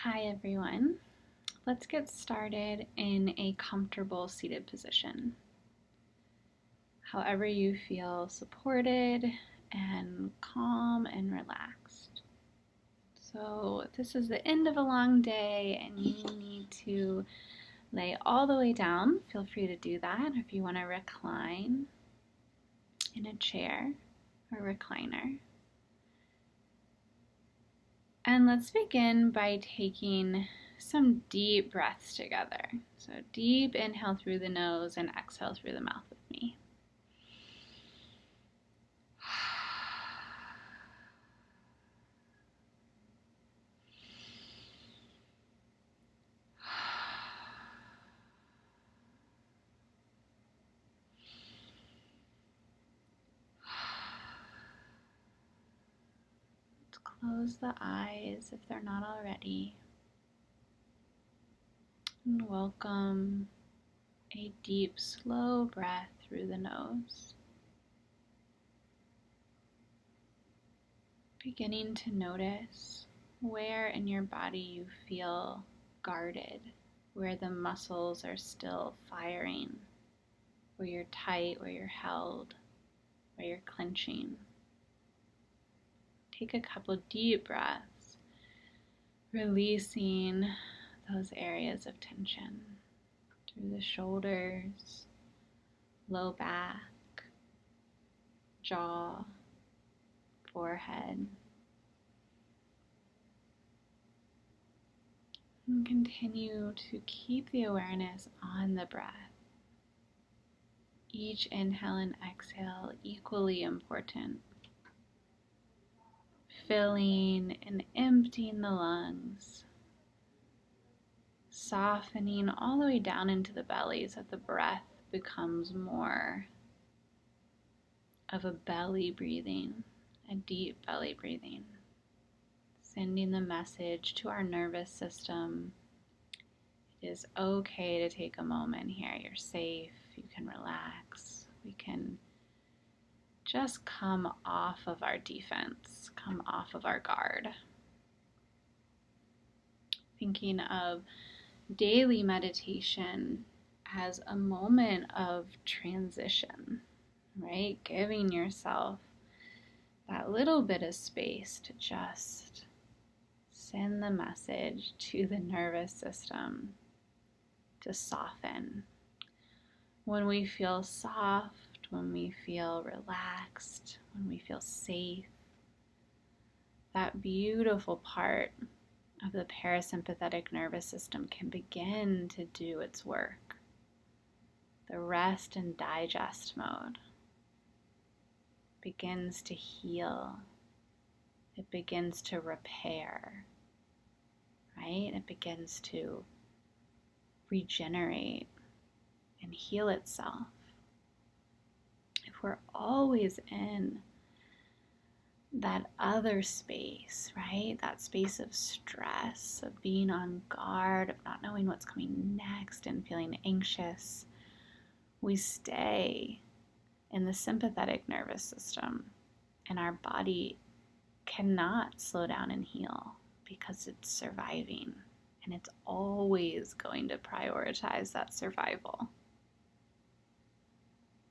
Hi everyone. Let's get started in a comfortable seated position. However you feel supported and calm and relaxed. So this is the end of a long day and you need to lay all the way down. Feel free to do that if you want to recline in a chair or recliner. And let's begin by taking some deep breaths together. So deep inhale through the nose and exhale through the mouth with me. Let's close the eyes if they're not already. And welcome a deep, slow breath through the nose. Beginning to notice where in your body you feel guarded, where the muscles are still firing, where you're tight, where you're held, where you're clenching. Take a couple deep breaths, releasing those areas of tension through the shoulders, low back, jaw, forehead. And continue to keep the awareness on the breath. Each inhale and exhale equally important. Filling and emptying the lungs. Softening all the way down into the belly so that the breath becomes more of a belly breathing, a deep belly breathing. Sending the message to our nervous system. It is okay to take a moment here. You're safe. You can relax. We can just come off of our defense, come off of our guard. Thinking of daily meditation as a moment of transition, right? Giving yourself that little bit of space to just send the message to the nervous system to soften. When we feel soft, when we feel relaxed, when we feel safe, that beautiful part of the parasympathetic nervous system can begin to do its work. The rest and digest mode begins to heal. It begins to repair, right? It begins to regenerate and heal itself. If we're always in that other space, right? That space of stress, of being on guard, of not knowing what's coming next and feeling anxious, we stay in the sympathetic nervous system and our body cannot slow down and heal because it's surviving and it's always going to prioritize that survival.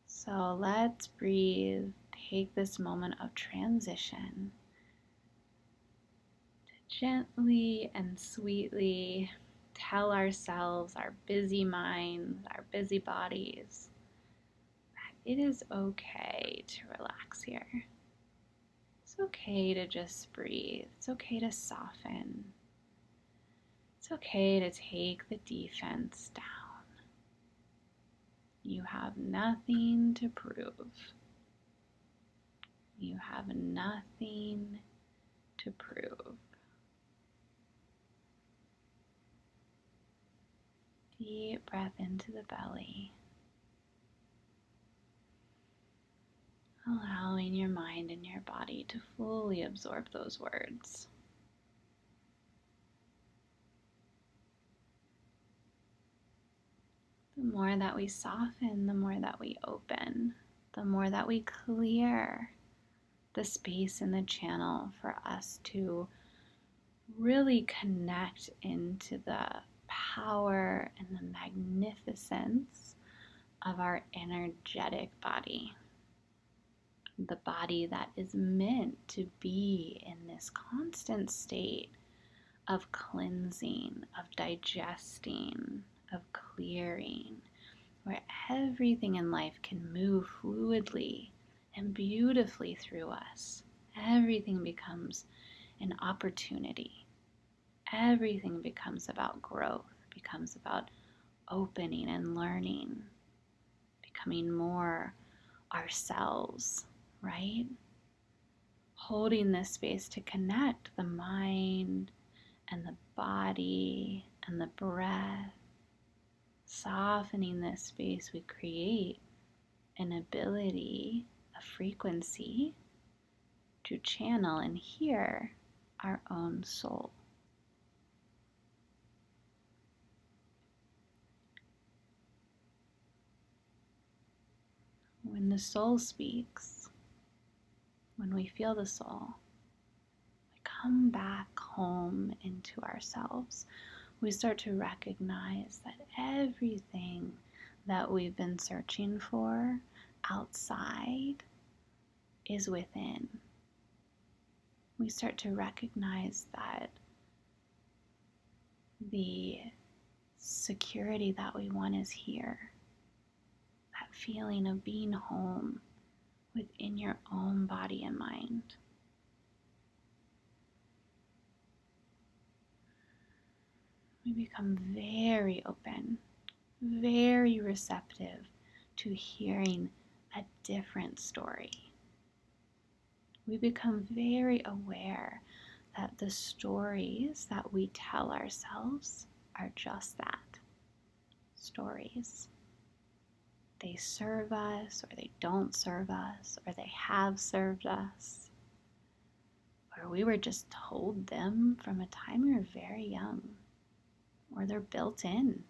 So let's breathe, take this moment of transition to gently and sweetly tell ourselves, our busy minds, our busy bodies, that it is okay to relax here. It's okay to just breathe. It's okay to soften. It's okay to take the defense down. You have nothing to prove. You have nothing to prove. Deep breath into the belly. Allowing your mind and your body to fully absorb those words. The more that we soften, the more that we open, the more that we clear the space in the channel for us to really connect into the power and the magnificence of our energetic body. The body that is meant to be in this constant state of cleansing, of digesting, of clearing, where everything in life can move fluidly and beautifully through us. Everything becomes an opportunity. Everything becomes about growth, becomes about opening and learning, becoming more ourselves, right? Holding this space to connect the mind and the body and the breath, softening this space, we create an ability, a frequency to channel and hear our own soul. When the soul speaks, when we feel the soul, we come back home into ourselves. We start to recognize that everything that we've been searching for outside is within. We start to recognize that the security that we want is here. That feeling of being home within your own body and mind. We become very open, very receptive to hearing a different story. We become very aware that the stories that we tell ourselves are just that, stories. They serve us, or they don't serve us, or they have served us, or we were just told them from a time we were very young, or they're built-in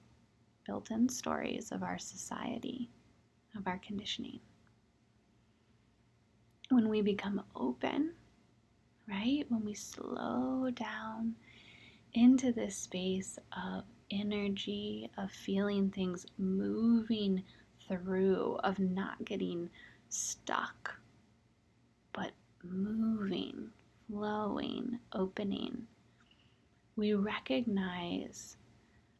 stories of our society, of our conditioning. When we become open, right? When we slow down into this space of energy, of feeling things moving through, of not getting stuck, but moving, flowing, opening, we recognize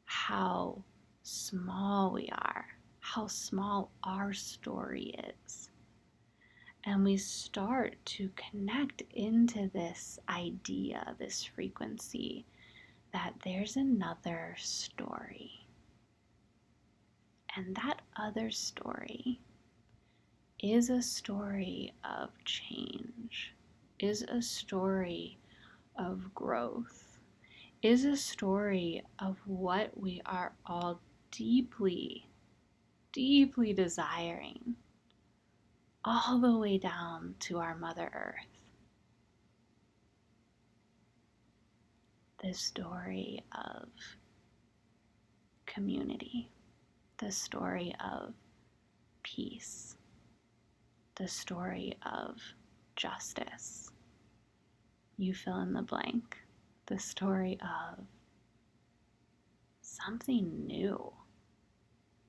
how small we are, how small our story is. And we start to connect into this idea, this frequency, that there's another story. And that other story is a story of change, is a story of growth, is a story of what we are all deeply, deeply desiring, all the way down to our Mother Earth. The story of community, the story of peace, the story of justice. You fill in the blank. The story of something new,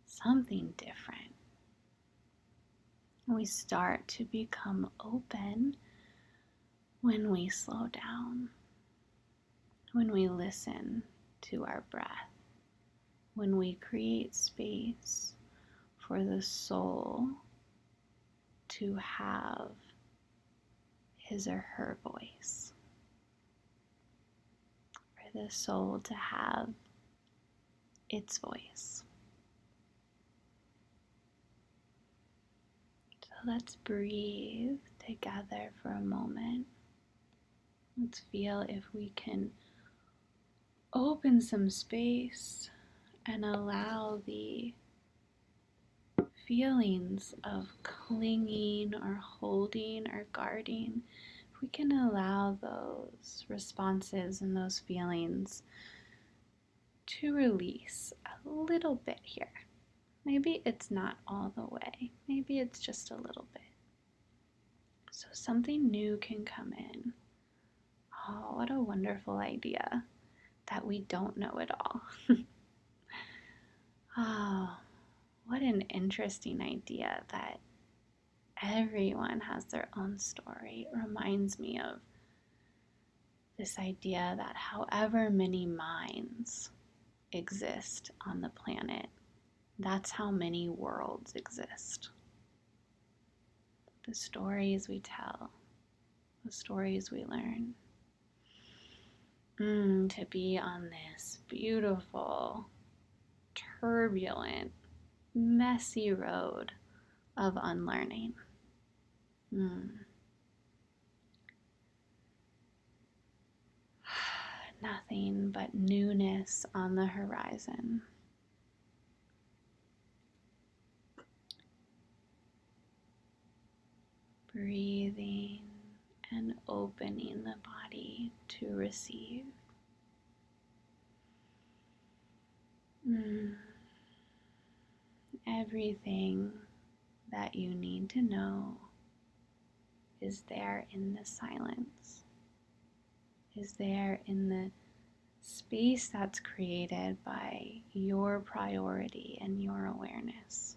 something different. We start to become open when we slow down, when we listen to our breath, when we create space for the soul to have his or her voice, for the soul to have its voice. So let's breathe together for a moment. Let's feel if we can open some space and allow the feelings of clinging or holding or guarding, if we can allow those responses and those feelings to release a little bit here. Maybe it's not all the way. Maybe it's just a little bit. So something new can come in. Oh, what a wonderful idea that we don't know it all. Oh, what an interesting idea that everyone has their own story. It reminds me of this idea that however many minds exist on the planet, that's how many worlds exist. The stories we tell, the stories we learn. To be on this beautiful, turbulent, messy road of unlearning. Nothing but newness on the horizon. Breathing and opening the body to receive. Everything that you need to know is there in the silence, is there in the space that's created by your priority and your awareness.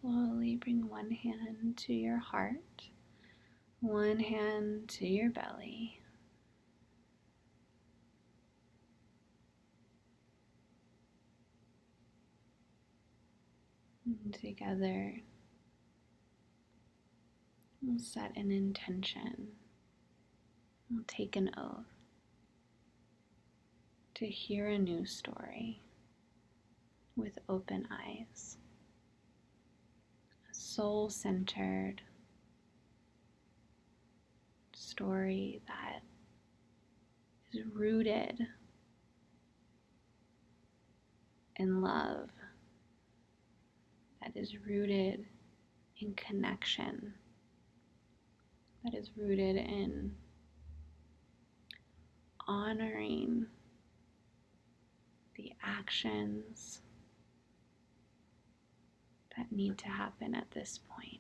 Slowly bring one hand to your heart, one hand to your belly. And together, we'll set an intention. We'll take an oath to hear a new story with open eyes. A soul-centered story that is rooted in love, that is rooted in connection, that is rooted in honoring the actions that need to happen at this point.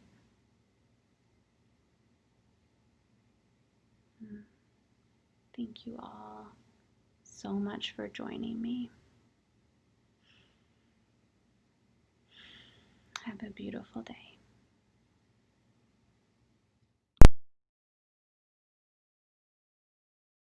Thank you all so much for joining me. Have a beautiful day.